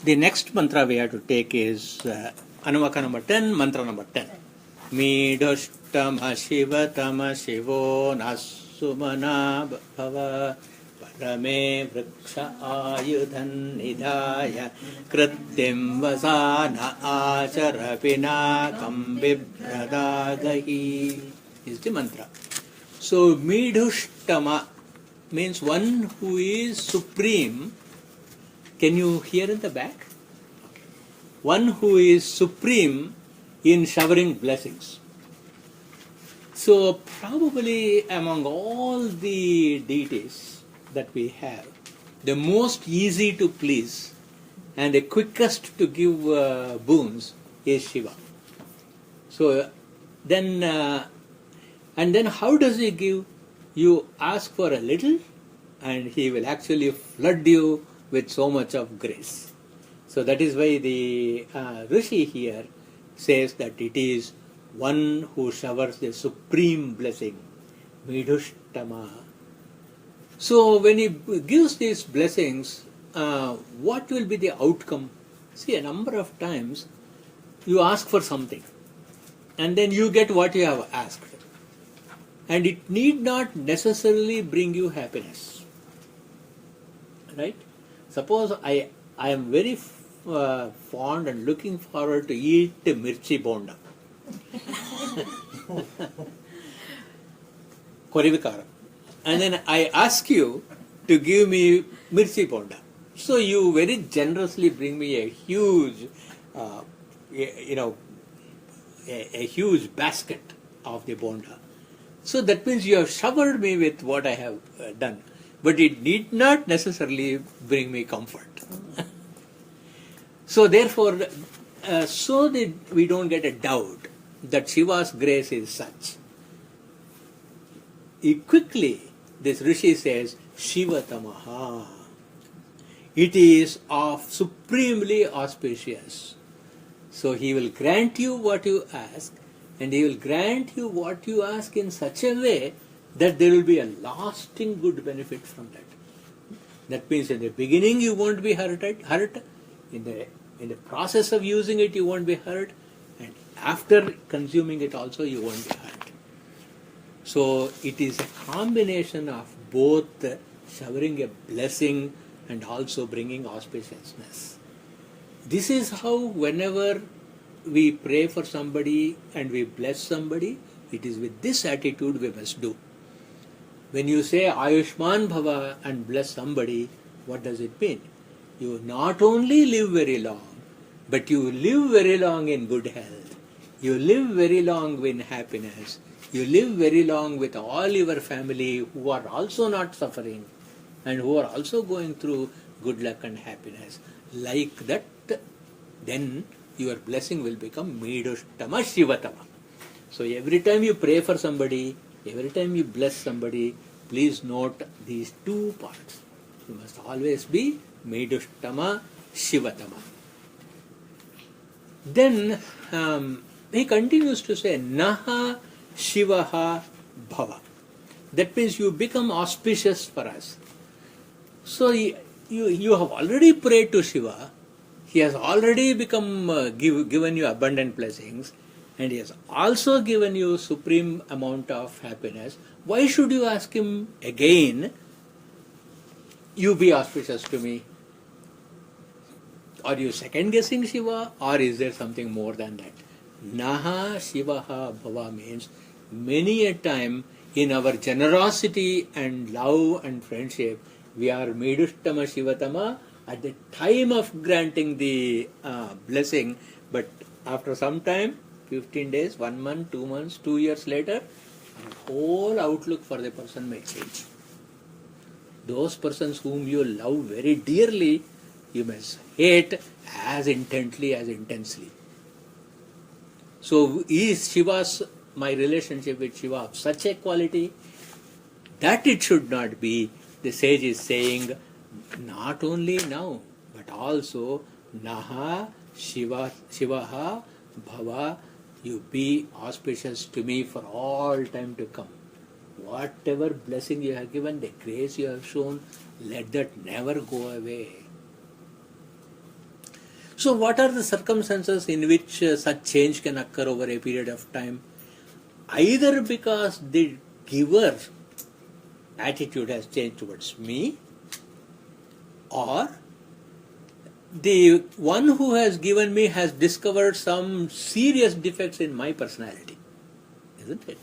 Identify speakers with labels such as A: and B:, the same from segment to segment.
A: The next mantra we have to take is Anuvaka number 10, mantra number 10. Midushtama Shivatama Shivo Nasumana Bhava Parame Vriksha Ayudhan Nidaya Kritim Vasana Acharapina Kambibradagahi is the mantra. So Midushtama means one who is supreme. Can you hear in the back? Okay. One who is supreme in showering blessings. So probably among all the deities that we have, the most easy to please and the quickest to give boons is Shiva. So then, and then how does he give? You ask for a little and he will actually flood you with so much of grace. So that is why the Rishi here says that it is one who showers the supreme blessing, Midushtama. So when he gives these blessings, what will be the outcome? See, a number of times you ask for something and then you get what you have asked. And it need not necessarily bring you happiness. Right? Suppose I am very fond and looking forward to eat mirchi bonda. Korivikaram. And then I ask you to give me mirchi bonda. So you very generously bring me a huge, a huge basket of the bonda. So that means you have showered me with what I have done. But it need not necessarily bring me comfort. So therefore, so that we don't get a doubt that Shiva's grace is such. Quickly, this Rishi says, Shiva Tamaha. It is of supremely auspicious. So he will grant you what you ask, and he will grant you what you ask in such a way that there will be a lasting good benefit from that. That means in the beginning you won't be hurt. In the process of using it you won't be hurt, and after consuming it also you won't be hurt. So it is a combination of both showering a blessing and also bringing auspiciousness. This is how whenever we pray for somebody and we bless somebody, it is with this attitude we must do. When you say Ayushman Bhava and bless somebody, what does it mean? You not only live very long, but you live very long in good health. You live very long in happiness. You live very long with all your family who are also not suffering and who are also going through good luck and happiness. Like that, then your blessing will become Midushtama Shivatama. So every time you pray for somebody, every time you bless somebody, please note these two parts. You must always be Midushtama Shivatama. Then he continues to say, Naha Shivaha Bhava. That means you become auspicious for us. So you have already prayed to Shiva. He has already become given you abundant blessings. And he has also given you supreme amount of happiness. Why should you ask him again, you be auspicious to me? Are you second guessing Shiva, or is there something more than that? Naha Shivaha Bhava means many a time in our generosity and love and friendship, we are Midushtama Shivatama at the time of granting the blessing, but after some time, 15 days, 1 month, 2 months, 2 years later, our whole outlook for the person may change. Those persons whom you love very dearly, you must hate as intently, as intensely. So is Shiva's, my relationship with Shiva of such a quality that it should not be? The sage is saying, not only now, but also Naha Shivaha Bhava, you be auspicious to me for all time to come. Whatever blessing you have given, the grace you have shown, let that never go away. So what are the circumstances in which such change can occur over a period of time? Either because the giver attitude has changed towards me, or the one who has given me has discovered some serious defects in my personality, isn't it?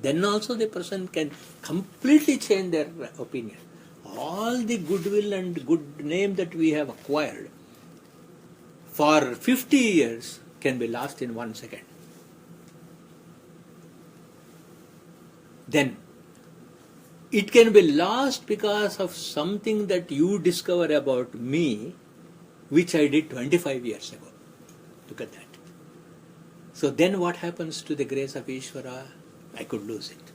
A: Then also the person can completely change their opinion. All the goodwill and good name that we have acquired for 50 years can be lost in 1 second. Then it can be lost because of something that you discover about me, which I did 25 years ago. Look at that. So then what happens to the grace of Ishvara? I could lose it.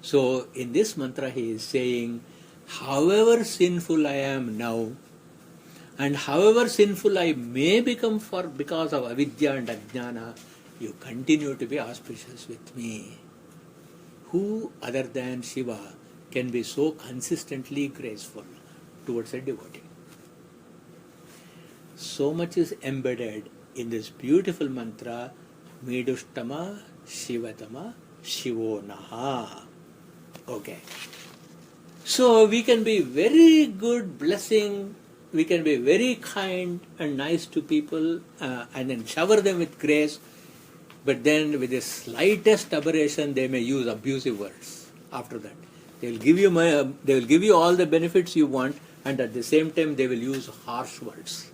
A: So in this mantra he is saying, however sinful I am now, and however sinful I may become because of avidya and ajnana, you continue to be auspicious with me. Who other than Shiva can be so consistently graceful towards a devotee? So much is embedded in this beautiful mantra, Midushtama Shivatama Shivo Naha. Okay. So we can be very good blessing, we can be very kind and nice to people and then shower them with grace, but then with the slightest aberration they may use abusive words after that. They will give you all the benefits you want, and at the same time they will use harsh words.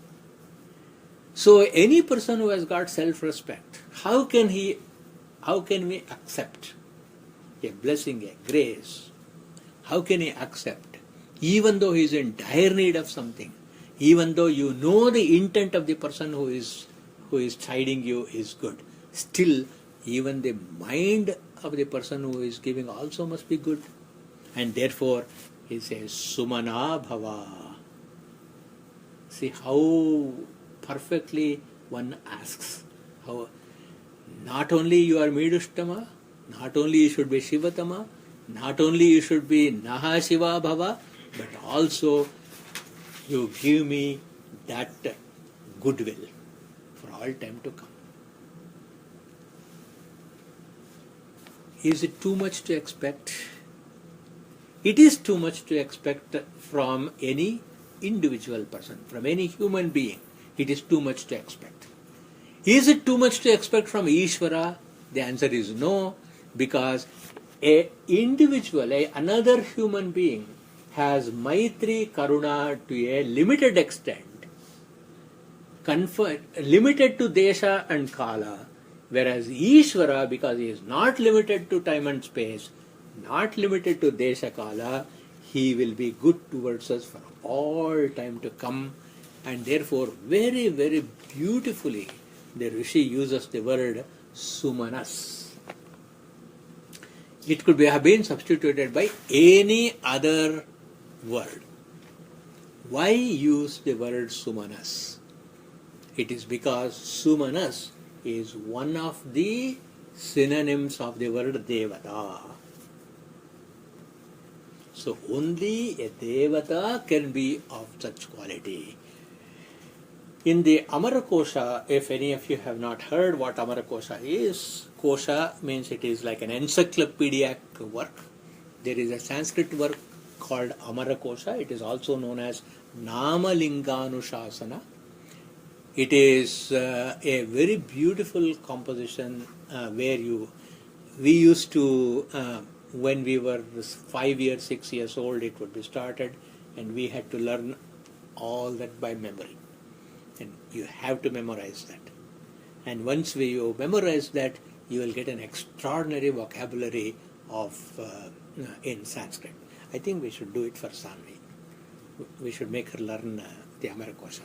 A: So any person who has got self-respect, how can we accept a blessing, a grace? How can he accept, even though he is in dire need of something, even though you know the intent of the person who is chiding you is good, still even the mind of the person who is giving also must be good. And therefore he says, Sumana Bhava. See how perfectly one asks. How not only you are Midushtama, not only you should be Shivatama, not only you should be Naha Shiva Bhava, but also you give me that goodwill for all time to come. Is it too much to expect? It is too much to expect from any individual person, from any human being. It is too much to expect. Is it too much to expect from Ishvara? The answer is no, because another human being has Maitri Karuna to a limited extent, limited to Desha and Kala, whereas Ishvara, because he is not limited to time and space, not limited to Desha Kala, he will be good towards us for all time to come. And therefore, very, very beautifully, the Rishi uses the word Sumanas. It could have been substituted by any other word. Why use the word Sumanas? It is because Sumanas is one of the synonyms of the word Devata. So only a Devata can be of such quality. In the Amara Kosha, if any of you have not heard what Amara Kosha is, Kosha means it is like an encyclopedic work. There is a Sanskrit work called Amara Kosha. It is also known as Namalinganushasana. It is a very beautiful composition where we used to, when we were 5 years, 6 years old, it would be started, and we had to learn all that by memory. And you have to memorize that. And once you memorize that, you will get an extraordinary vocabulary in Sanskrit. I think we should do it for Sanvi. We should make her learn the Amara Kosha,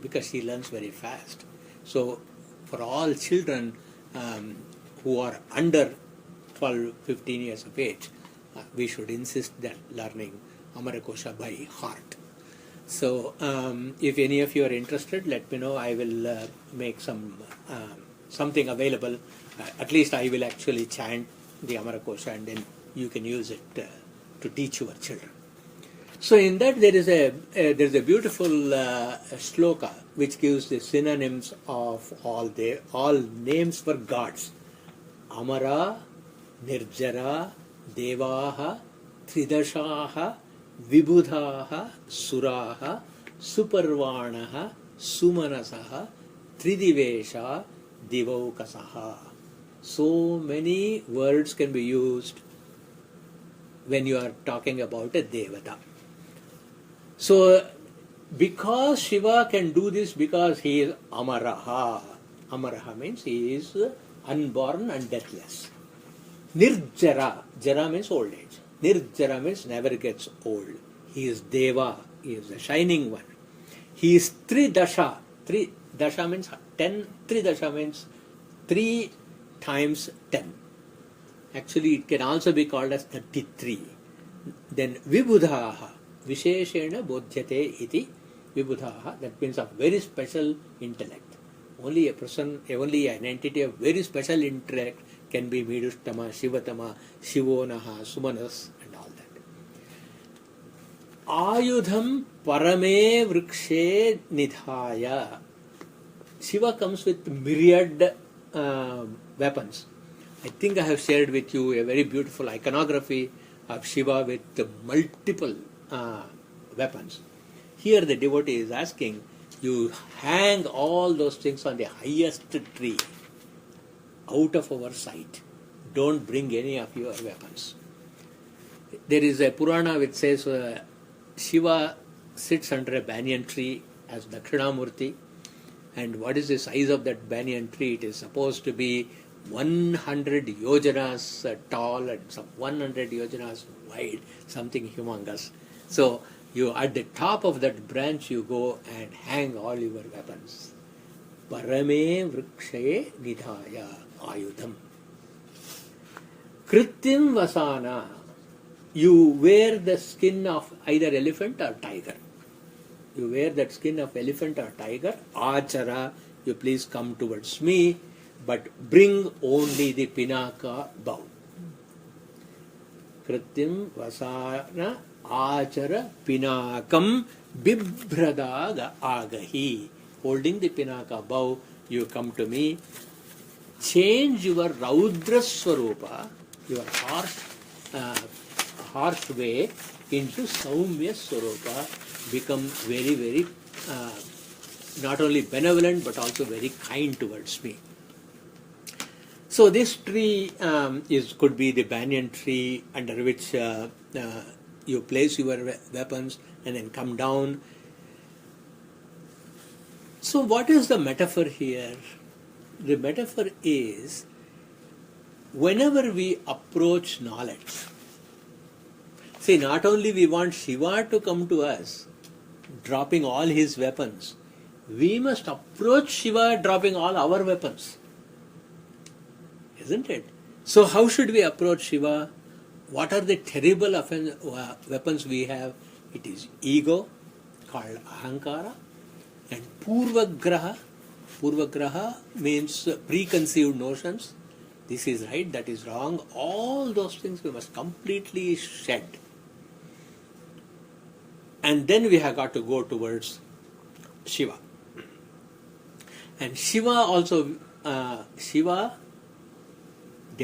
A: because she learns very fast. So for all children who are under 12, 15 years of age, we should insist that learning Amara Kosha by heart. So if any of you are interested, let me know. I will make something available. At least I will actually chant the Amara Kosha, and then you can use it to teach your children. So in that there is a beautiful shloka which gives the synonyms of all names for gods. Amara, Nirjara, Devaha, Tridashaha, Vibudhaha, Suraha, Suparvanaha, Sumanasaha, Tridivesha, Divaukasaha. So many words can be used when you are talking about a Devata. So, because Shiva can do this because he is Amaraha. Amaraha means he is unborn and deathless. Nirjara. Jara means old age. Nirjara means never gets old. He is Deva. He is the shining one. He is Tridasha. Dasha means 10. Tridasha means 3 times 10. Actually, it can also be called as 33. Then Vibudhaha. Visheshena bodhyate iti vibudhaha. That means of very special intellect. Only a person, only an entity of very special intellect can be Midushtama, Shivatama, Shivonaha, Sumanas and all that. Ayudham parame vrikshe nidhaya. Shiva comes with myriad weapons. I think I have shared with you a very beautiful iconography of Shiva with multiple weapons. Here the devotee is asking, you hang all those things on the highest tree, out of our sight. Don't bring any of your weapons. There is a Purana which says Shiva sits under a banyan tree as Dakshinamurti, and what is the size of that banyan tree? It is supposed to be 100 yojanas tall and some 100 yojanas wide, something humongous. So you at the top of that branch you go and hang all your weapons. Parame vrikshe nidhaya ayudham. Kritim vasana. You wear the skin of either elephant or tiger. You wear that skin of elephant or tiger. Achara, you please come towards me, but bring only the pinaka bow. Kritim vasana achara pinakam bibhradaga agahi. Holding the pinaka bow, you come to me. Change your Raudra Swarupa, your harsh way, into Saumya Swarupa. Become very, very not only benevolent but also very kind towards me. So this tree could be the banyan tree under which you place your weapons and then come down. So what is the metaphor here? The metaphor is whenever we approach knowledge, see, not only we want Shiva to come to us dropping all his weapons, we must approach Shiva dropping all our weapons. Isn't it? So how should we approach Shiva? What are the terrible weapons we have? It is ego, called ahankara, and purvagraha. Purvagraha means preconceived notions. This is right, that is wrong. All those things we must completely shed. And then we have got to go towards Shiva. And Shiva also, the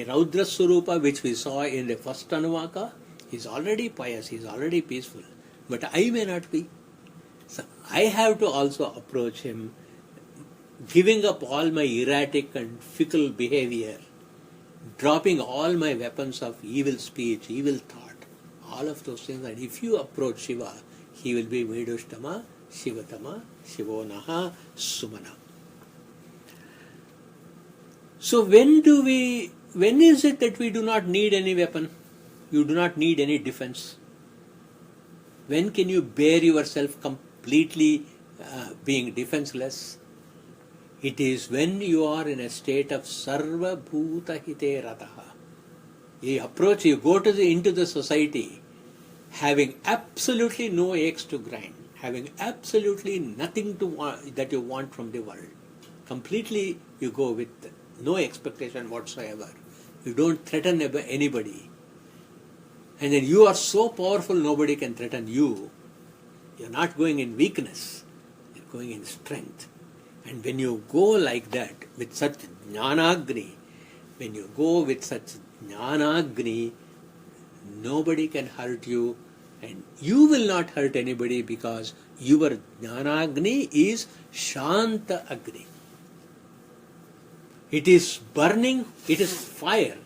A: Raudra Swarupa which we saw in the first Anuvaka, is already pious, he is already peaceful. But I may not be. So I have to also approach him, giving up all my erratic and fickle behavior, dropping all my weapons of evil speech, evil thought, all of those things. And if you approach Shiva, he will be Vedushtama, Shivatama, Shivonaha, Sumana. So when is it that we do not need any weapon? You do not need any defense. When can you bear yourself completely being defenseless? It is when you are in a state of Sarva Bhuta Hite Rataha. You go into the society having absolutely no axe to grind, having absolutely nothing that you want from the world. Completely you go with no expectation whatsoever. You don't threaten anybody. And then you are so powerful, nobody can threaten you. You're not going in weakness, you're going in strength. And when you go like that, with such jnanagni, when you go with such jnanagni, nobody can hurt you, and you will not hurt anybody, because your jnanagni is shanta agni. It is burning, it is fire,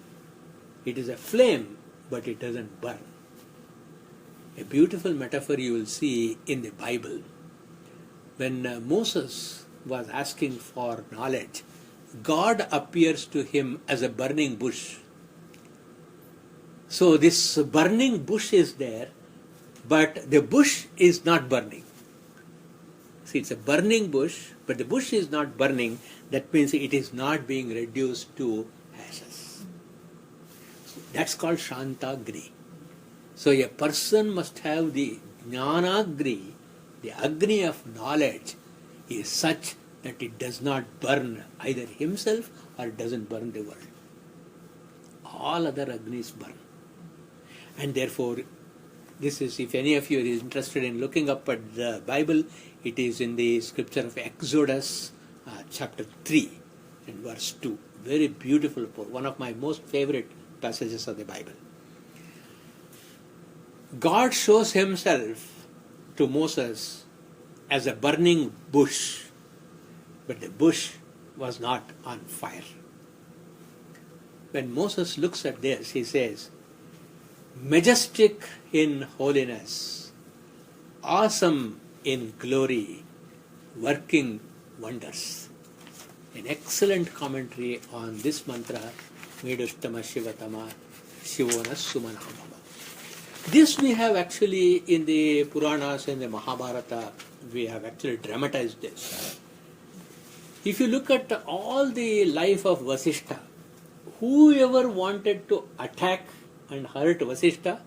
A: it is a flame, but it doesn't burn. A beautiful metaphor you will see in the Bible. When Moses was asking for knowledge, God appears to him as a burning bush. So this burning bush is there, but the bush is not burning. See, it's a burning bush, but the bush is not burning. That means it is not being reduced to ashes. That's called Shantagni. So a person must have the Jnanagni, the Agni of knowledge is such that it does not burn either himself or it doesn't burn the world. All other Agnis burn. And therefore, this is, if any of you is interested in looking up at the Bible, it is in the scripture of Exodus chapter 3 and verse 2. Very beautiful, one of my most favorite passages of the Bible. God shows himself to Moses as a burning bush, but the bush was not on fire. When Moses looks at this, he says, majestic in holiness, awesome in glory, working wonders. An excellent commentary on this mantra, Medushtama Shivatama Shivona Sumanabhava. This we have actually in the Puranas and the Mahabharata, we have actually dramatized this. If you look at all the life of Vasishtha, whoever wanted to attack and hurt Vasishtha,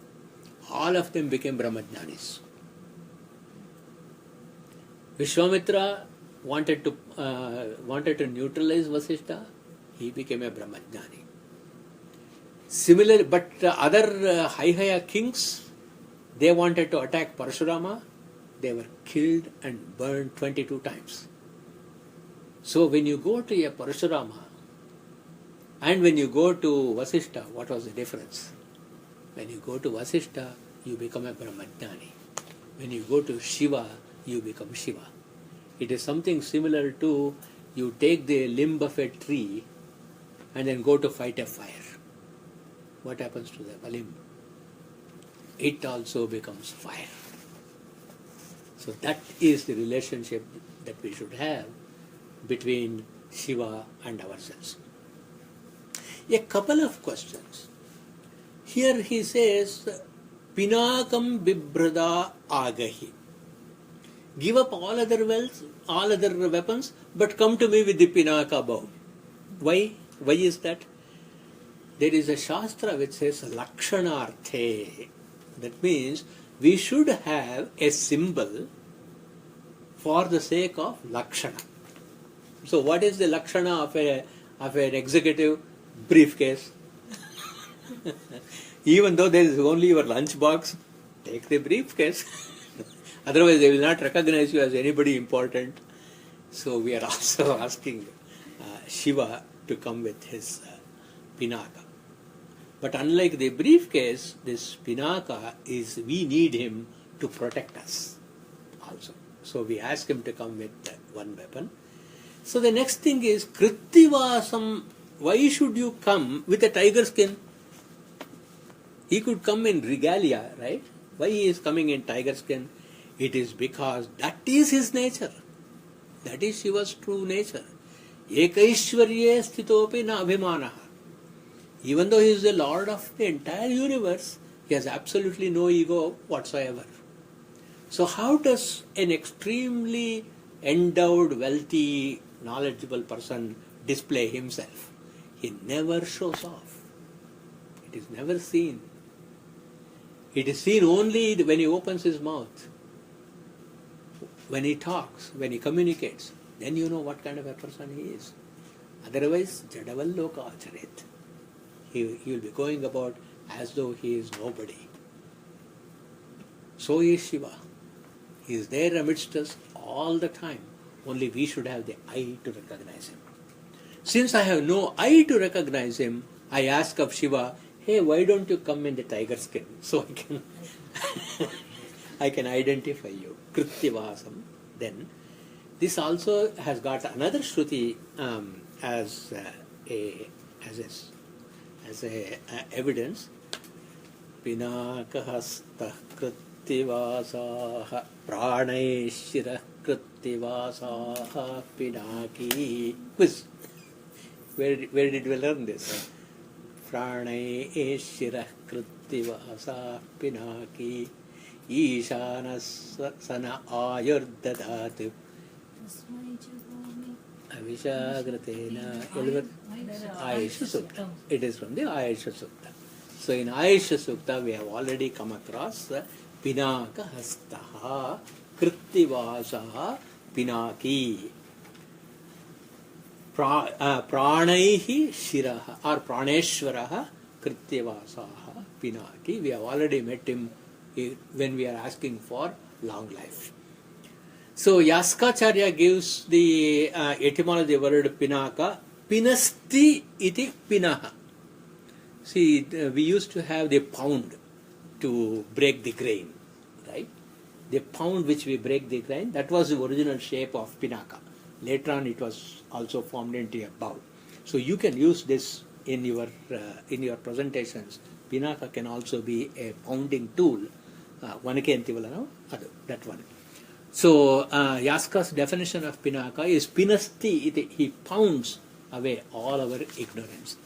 A: all of them became Brahmajnanis. Vishwamitra wanted to neutralize Vasishtha, he became a Brahmajnani. Similarly, but other high kings, they wanted to attack Parashurama, they were killed and burned 22 times. So when you go to a Parashurama and when you go to Vasishtha, what was the difference? When you go to Vasishtha, you become a Brahmajnani. When you go to Shiva, you become Shiva. It is something similar to you take the limb of a tree and then go to fight a fire. What happens to the limb? It also becomes fire. So that is the relationship that we should have between Shiva and ourselves. A couple of questions. Here he says, Pinakam Bibrada Agahi. Give up all other wealth, all other weapons, but come to me with the Pinaka bow. Why? Why is that? There is a Shastra which says Lakshanarthe. That means we should have a symbol for the sake of Lakshana. So what is the Lakshana of an executive? Briefcase. Even though there is only your lunch box, take the briefcase. Otherwise they will not recognize you as anybody important. So we are also asking Shiva to come with his Pinaka. But unlike the briefcase, this Pinaka is, we need him to protect us also. So we ask him to come with one weapon. So the next thing is Krittivasam. Why should you come with a tiger skin? He could come in regalia, right? Why he is coming in tiger skin? It is because that is his nature. That is Shiva's true nature. Ekaishwarye sthitopi na abhimanaha. Even though he is the Lord of the entire universe, he has absolutely no ego whatsoever. So how does an extremely endowed, wealthy, knowledgeable person display himself? He never shows off. It is never seen. It is seen only when he opens his mouth. When he talks, when he communicates, then you know what kind of a person he is. Otherwise, Jadavalloka Acharet. He will be going about as though he is nobody. So is Shiva. He is there amidst us all the time. Only we should have the eye to recognize him. Since I have no eye to recognize him, I ask of Shiva, hey, why don't you come in the tiger skin so I can I can identify you. Krittivasam. Then this also has got another Shruti as a evidence. Pinakahastah krittivasaha praneshira krittivasaha pinaki. Quiz. Where did we learn this? Praneshira krittivasa pinaki Ishanasana ayurdadat Avishagratena Ayesha Sukta. It is from the Ayesha Sukta. So in Ayesha Sukta we have already come across Pinaka Hastaha Krittivasaha Pinaki Pranaihi Shiraha or Praneshwaraha Krittivasaha Pinaki. We have already met him when we are asking for long life. So Yaskacharya gives the etymology of the word Pinaka. Pinasti iti pinaha. See, we used to have the pound to break the grain, right? The pound which we break the grain, that was the original shape of Pinaka. Later on it was also formed into a bowl. So you can use this in your presentations. Pinaka can also be a pounding tool. That one. So Yaska's definition of Pinaka is Pinasti. He pounds away all our ignorance.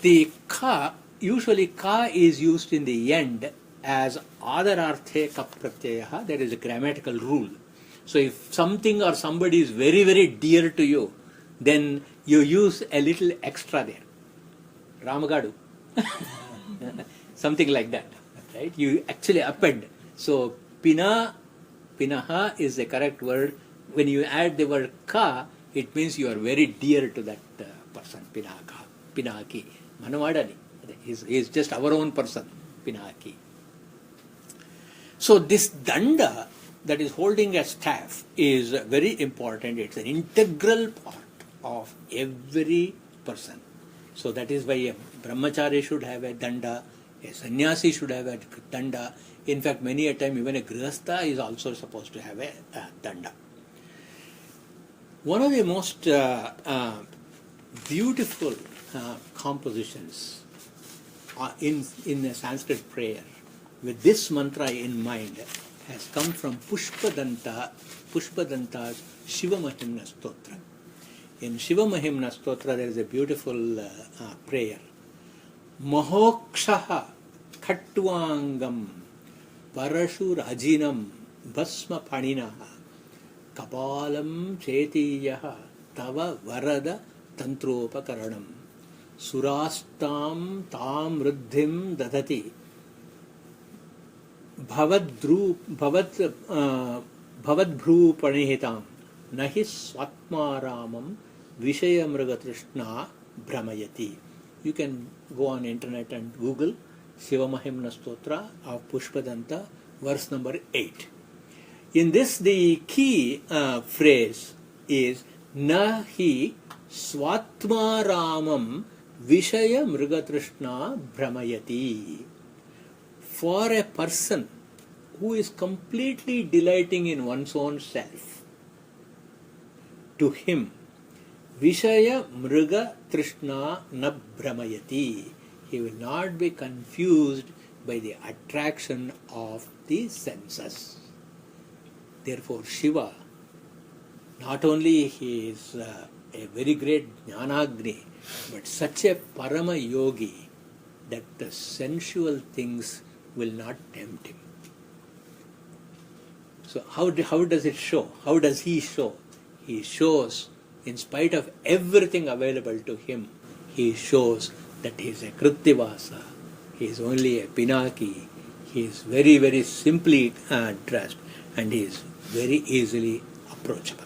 A: The ka, usually ka is used in the end as adararthe ka pratyaha. There is a grammatical rule. So if something or somebody is very, very dear to you, then you use a little extra there. Ramagadu. Something like that. Right? You actually append. So pinaha is the correct word. When you add the word ka, it means you are very dear to that person. Pinaki. Manavadani. He is just our own person. Pinaki. So this danda that is holding a staff is very important. It's an integral part of every person. So that is why a brahmachari should have a danda. A sannyasi should have a danda. In fact, many a time even a grihastha is also supposed to have a danda. One of the most beautiful compositions in a Sanskrit prayer with this mantra in mind has come from Pushpadanta's Shiva Mahimna Stotra. In Shiva Mahimna Stotra there is a beautiful prayer. Mahokshaha Khattvangam Parashu Rajinam Bhasma Paninaha Kapalam Chetiyaha Tava Varada Tantropa Surastam Tam Ruddhim Dadati Bhavadbhru Panihitam Nahi Swatmaramam Vishayamrugatrishna Brahmayati. You can go on internet and Google Shiva Mahimna Stotra of Pushpadanta, verse number 8. In this, the key phrase is Nahi Swatmaramam Vishaya Mrugatrishna Brahmayati. For a person who is completely delighting in one's own self, to him, Vishaya Mruga Trishna na Brahmayati. He will not be confused by the attraction of the senses. Therefore, Shiva, not only he is a very great Jnanagni, but such a Parama Yogi that the sensual things will not tempt him. So how does it show? How does he show? He shows, in spite of everything available to him, he shows that he is a Krittivasa, he is only a Pinaki, he is very, very simply dressed, and he is very easily approachable.